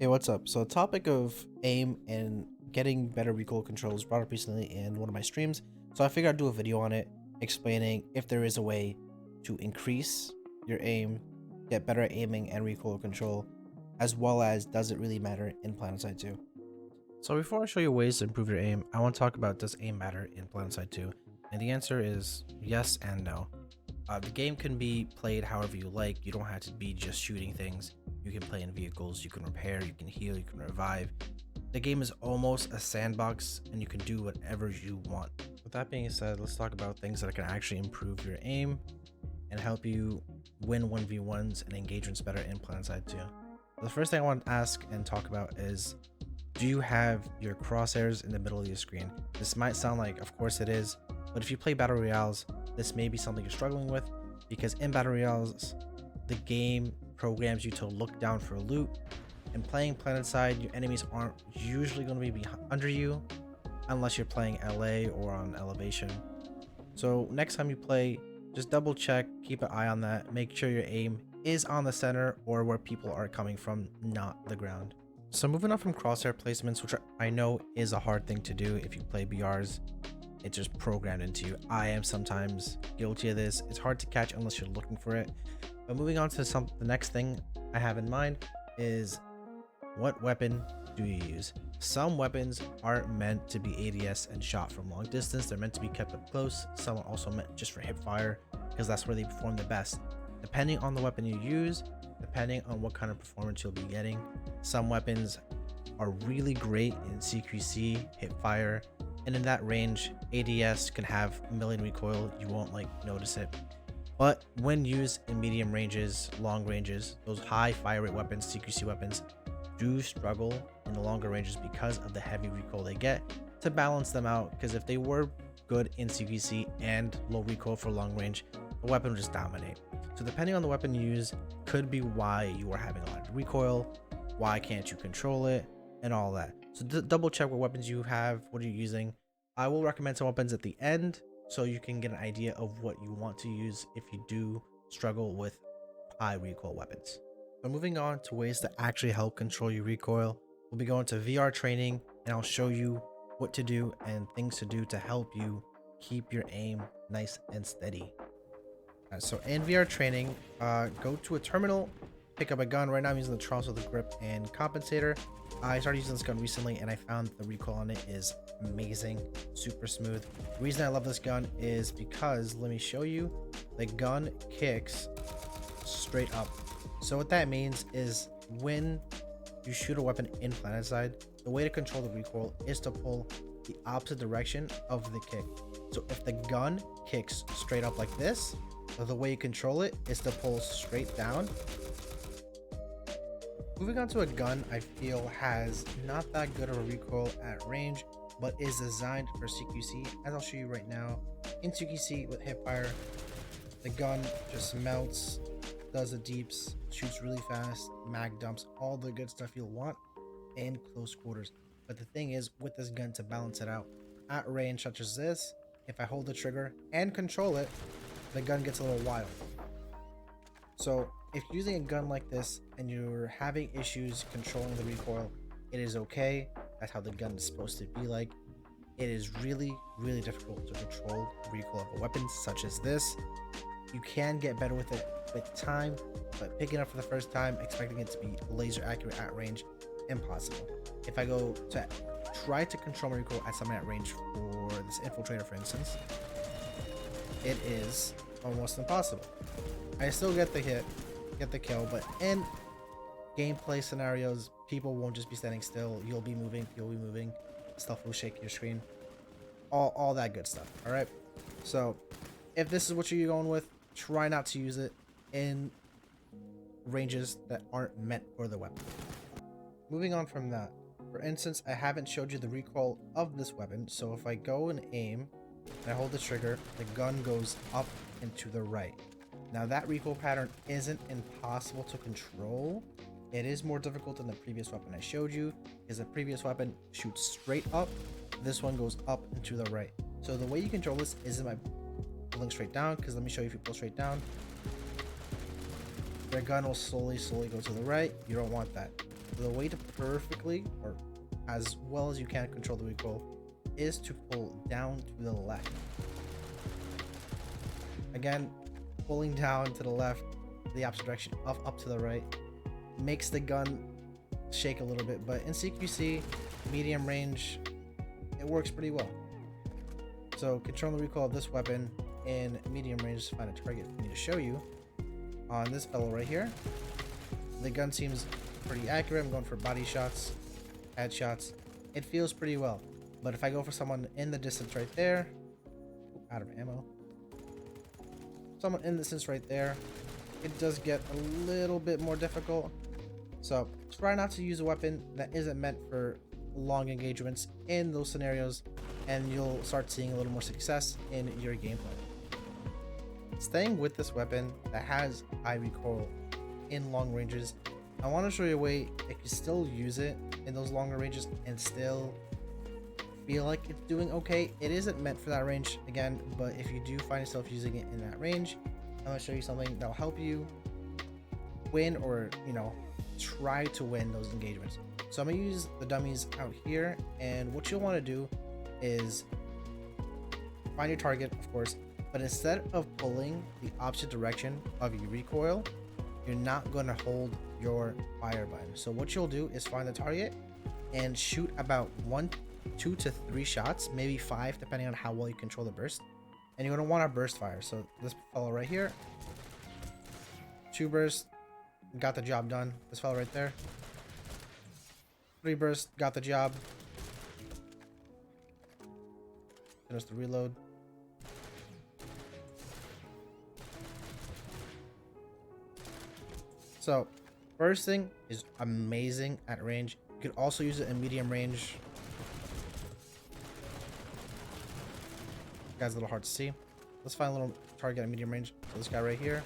Hey, what's up? So, topic of aim and getting better recoil control was brought up recently in one of my streams. So I figured I'd do a video on it explaining if there is a way to increase your aim, get better at aiming and recoil control, as well as does it really matter in Planetside 2. So before I show you ways to improve your aim, I want to talk about does aim matter in Planetside 2? And the answer is yes and no. The game can be played however you like. You don't have to be just shooting things. You can play in vehicles, you can repair, you can heal, you can revive. The game is almost a sandbox and you can do whatever you want. With that being said, let's talk about things that can actually improve your aim and help you win 1v1s and engagements better in Planetside 2. The first thing I want to ask and talk about is, do you have your crosshairs in the middle of your screen? This might sound like, of course it is, but if you play Battle Royales, this may be something you're struggling with, because in Battle Royales, the game programs you to look down for loot, and playing Planetside, your enemies aren't usually going to be under you, unless you're playing LA or on elevation. So next time you play, just double check, keep an eye on that, make sure your aim is on the center or where people are coming from, not the ground. So moving on from crosshair placements, which I know is a hard thing to do if you play BRs, it's just programmed into you. I am sometimes guilty of this. It's hard to catch unless you're looking for it. But moving on to the next thing I have in mind is, what weapon do you use? Some weapons aren't meant to be ADS and shot from long distance. They're meant to be kept up close. Some are also meant just for hip fire because that's where they perform the best. Depending on the weapon you use, depending on what kind of performance you'll be getting, some weapons are really great in CQC, hip fire, and in that range, ADS can have a million recoil, you won't notice it. But when used in medium ranges, long ranges, those high fire rate weapons, CQC weapons, do struggle in the longer ranges because of the heavy recoil they get. To balance them out, because if they were good in CQC and low recoil for long range, the weapon would just dominate. So depending on the weapon you use, could be why you are having a lot of recoil, why can't you control it, and all that. So double check what weapons you have, what are you using. I will recommend some weapons at the end so you can get an idea of what you want to use if you do struggle with high recoil weapons. So moving on to ways to actually help control your recoil, we'll be going to VR training and I'll show you what to do and things to do to help you keep your aim nice and steady. So in VR training, go to a terminal, pick up a gun. Right now I'm using the Charles with the grip and compensator. I started using this gun recently and I found the recoil on it is amazing, super smooth. The reason I love this gun is because, let me show you, the gun kicks straight up. So what that means is when you shoot a weapon in Planetside, the way to control the recoil is to pull the opposite direction of the kick. So if the gun kicks straight up like this, the way you control it is to pull straight down. Moving on to a gun I feel has not that good of a recoil at range, but is designed for CQC, as I'll show you right now. In CQC with hipfire, the gun just melts, does the deeps, shoots really fast, mag dumps, all the good stuff you'll want in close quarters. But the thing is, with this gun, to balance it out, at range such as this, if I hold the trigger and control it, the gun gets a little wild. So if you're using a gun like this and you're having issues controlling the recoil, it is okay. That's how the gun is supposed to be like. It is really, really difficult to control the recoil of a weapon such as this. You can get better with it with time, but picking up for the first time, expecting it to be laser accurate at range, impossible. If I go to try to control my recoil at something at range for this infiltrator, for instance, it is almost impossible. I still get the hit, get the kill, but in gameplay scenarios, people won't just be standing still. You'll be moving, stuff will shake your screen, all that good stuff. All right, so if this is what you're going with, try not to use it in ranges that aren't meant for the weapon. Moving on from that, for instance, I haven't showed you the recoil of this weapon, so if I go and aim and I hold the trigger, the gun goes up and to the right. Now that recoil pattern isn't impossible to control. It is more difficult than the previous weapon I showed you, because the previous weapon shoots straight up. This one goes up and to the right. So the way you control this isn't by pulling straight down, because let me show you if you pull straight down. The gun will slowly go to the right. You don't want that. the way to perfectly, or as well as you can, control the recoil is to pull down to the left. Again, pulling down to the left, the opposite direction, up to the right, makes the gun shake a little bit, but in CQC, medium range, it works pretty well. So controlling the recoil of this weapon in medium range to find a target for me to show you. On this fellow right here, the gun seems pretty accurate. I'm going for body shots, headshots. It feels pretty well. But if I go for someone in the distance right there, out of ammo, someone in the distance right there, it does get a little bit more difficult. So try not to use a weapon that isn't meant for long engagements in those scenarios, and you'll start seeing a little more success in your gameplay. Staying with this weapon that has high recoil in long ranges, I want to show you a way you can still use it in those longer ranges and still feel like it's doing okay. It isn't meant for that range again, but if you do find yourself using it in that range, I'm going to show you something that will help you win, or try to win those engagements. So I'm going to use the dummies out here, and what you'll want to do is find your target, of course, but instead of pulling the opposite direction of your recoil, you're not going to hold your fire button. So what you'll do is find the target and shoot about 1, 2 to 3 shots, maybe 5 depending on how well you control the burst, and you're going to want to burst fire. So this fellow right here, 2 bursts, got the job done. This fellow right there, 3 bursts, got the job. Finish the reload. So bursting is amazing at range. You could also use it in medium range. Guy's a little hard to see. Let's find a little target at medium range. So this guy right here.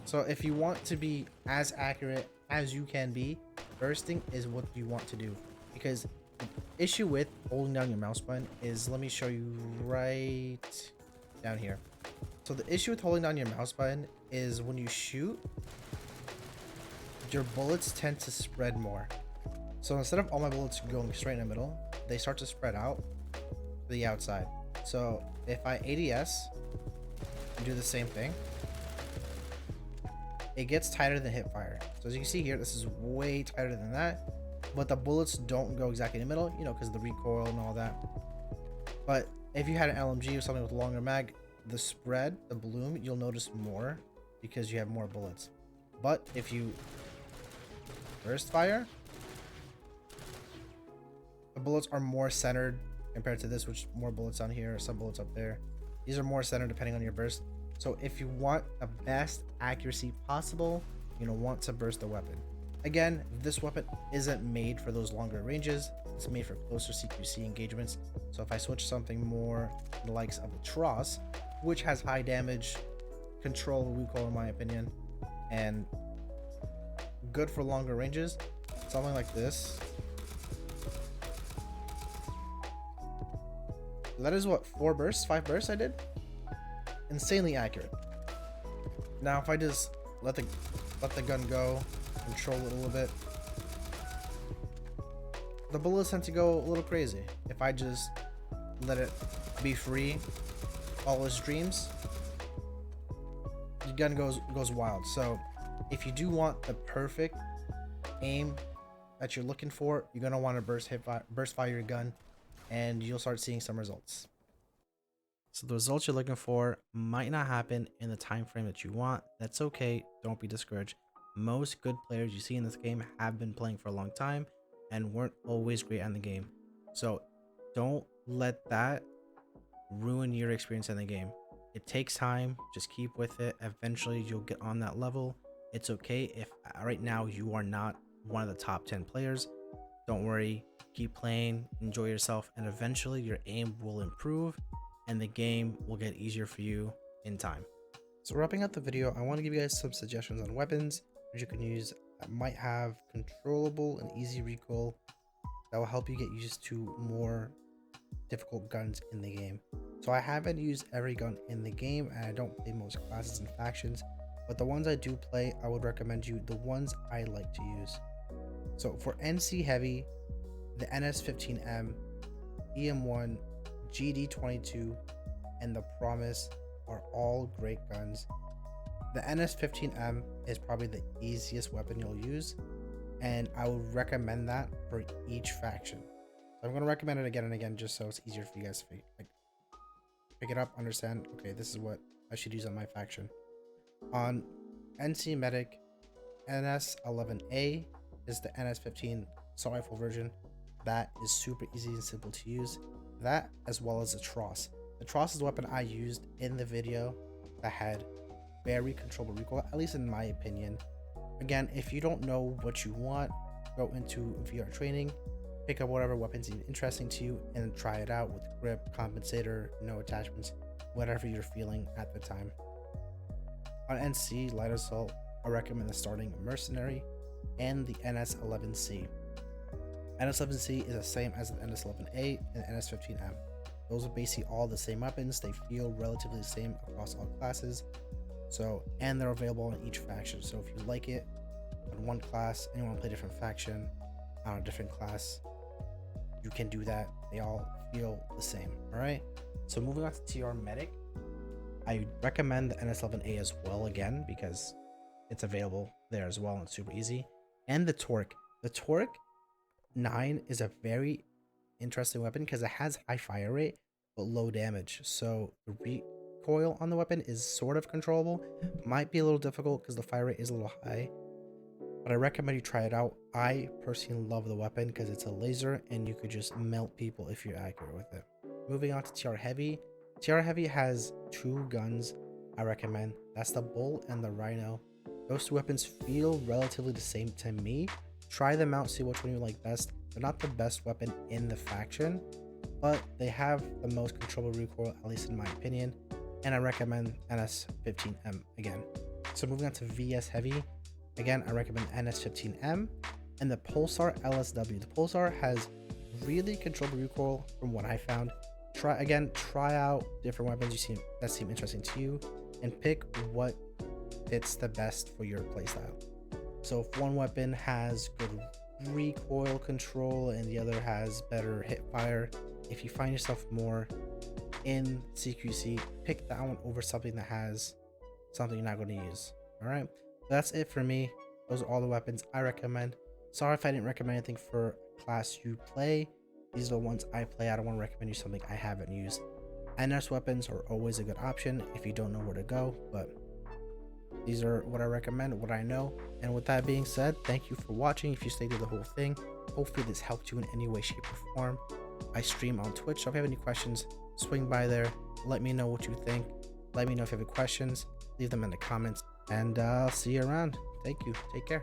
So if you want to be as accurate as you can be, bursting is what you want to do. Because the issue with holding down your mouse button is, let me show you right down here. So the issue with holding down your mouse button is when you shoot, your bullets tend to spread more. So instead of all my bullets going straight in the middle, they start to spread out to the outside. So if I ADS and do the same thing, it gets tighter than hip fire. So as you can see here, this is way tighter than that, but the bullets don't go exactly in the middle, because of the recoil and all that. But if you had an LMG or something with a longer mag, the spread, the bloom, you'll notice more because you have more bullets. But if you burst fire, the bullets are more centered compared to this, which more bullets on here, some bullets up there. These are more centered depending on your burst. So if you want the best accuracy possible, you're gonna want to burst the weapon. Again, this weapon isn't made for those longer ranges. It's made for closer CQC engagements. So if I switch something more the likes of the Tross, which has high damage, control recoil in my opinion, and good for longer ranges, something like this. That is what, 4 bursts, 5 bursts I did? Insanely accurate. Now if I just let the gun go, control it a little bit, the bullets tend to go a little crazy. If I just let it be free, follow its dreams, the gun goes wild. So if you do want the perfect aim that you're looking for, you're gonna want to burst fire your gun, and you'll start seeing some results. So the results you're looking for might not happen in the time frame that you want. That's okay. Don't be discouraged. Most good players you see in this game have been playing for a long time and weren't always great on the game. So don't let that ruin your experience in the game. It takes time. Just keep with it. Eventually you'll get on that level. It's okay if right now you are not one of the top 10 players. Don't worry. Keep playing, enjoy yourself, and eventually your aim will improve and the game will get easier for you in time. So wrapping up the video, I want to give you guys some suggestions on weapons that you can use that might have controllable and easy recoil that will help you get used to more difficult guns in the game. So I haven't used every gun in the game and I don't play most classes and factions, but the ones I do play, I would recommend you the ones I like to use. So for NC Heavy, the NS15M, EM1, GD22, and the Promise are all great guns. The NS15M is probably the easiest weapon you'll use, and I would recommend that for each faction. So I'm going to recommend it again and again just so it's easier for you guys to pick it up, understand, okay, this is what I should use on my faction. On NC Medic, NS11A is the NS15 assault rifle version. That is super easy and simple to use. That, as well as the Tross. The Tross is the weapon I used in the video that had very controllable recoil, at least in my opinion. Again, if you don't know what you want, go into VR training, pick up whatever weapons seem interesting to you, and try it out with grip, compensator, no attachments, whatever you're feeling at the time. On NC Light Assault, I recommend the starting Mercenary and the NS11C. NS11C is the same as the NS11A and the NS15M. Those are basically all the same weapons. They feel relatively the same across all classes. So, and they're available in each faction. So if you like it on one class and you want to play a different faction on a different class, you can do that. They all feel the same. All right. So moving on to TR Medic, I recommend the NS11A as well again because it's available there as well and it's super easy. And the Torque. The Torque 9 is a very interesting weapon because it has high fire rate but low damage. So the recoil on the weapon is sort of controllable. Might be a little difficult because the fire rate is a little high, but I recommend you try it out. I personally love the weapon because it's a laser and you could just melt people if you're accurate with it. Moving on to TR Heavy. TR Heavy has two guns I recommend. That's the Bull and the Rhino. Those two weapons feel relatively the same to me. Try them out, see which one you like best. They're not the best weapon in the faction, but they have the most controllable recoil, at least in my opinion, and I recommend NS15M again. So moving on to VS Heavy, again, I recommend NS15M and the Pulsar LSW. The Pulsar has really controllable recoil from what I found. Try out different weapons that seem interesting to you and pick what fits the best for your playstyle. So if one weapon has good recoil control and the other has better hip fire, if you find yourself more in CQC, pick that one over something that has something you're not going to use. All right, that's it for me. Those are all the weapons I recommend. Sorry if I didn't recommend anything for class you play. These are the ones I play. I don't want to recommend you something I haven't used. NS weapons are always a good option if you don't know where to go, but these are what I recommend, what I know. And with that being said, thank you for watching. If you stayed through the whole thing, hopefully this helped you in any way, shape, or form. I stream on Twitch, so if you have any questions, swing by there. Let me know what you think. Let me know if you have any questions. Leave them in the comments, and I'll see you around. Thank you. Take care.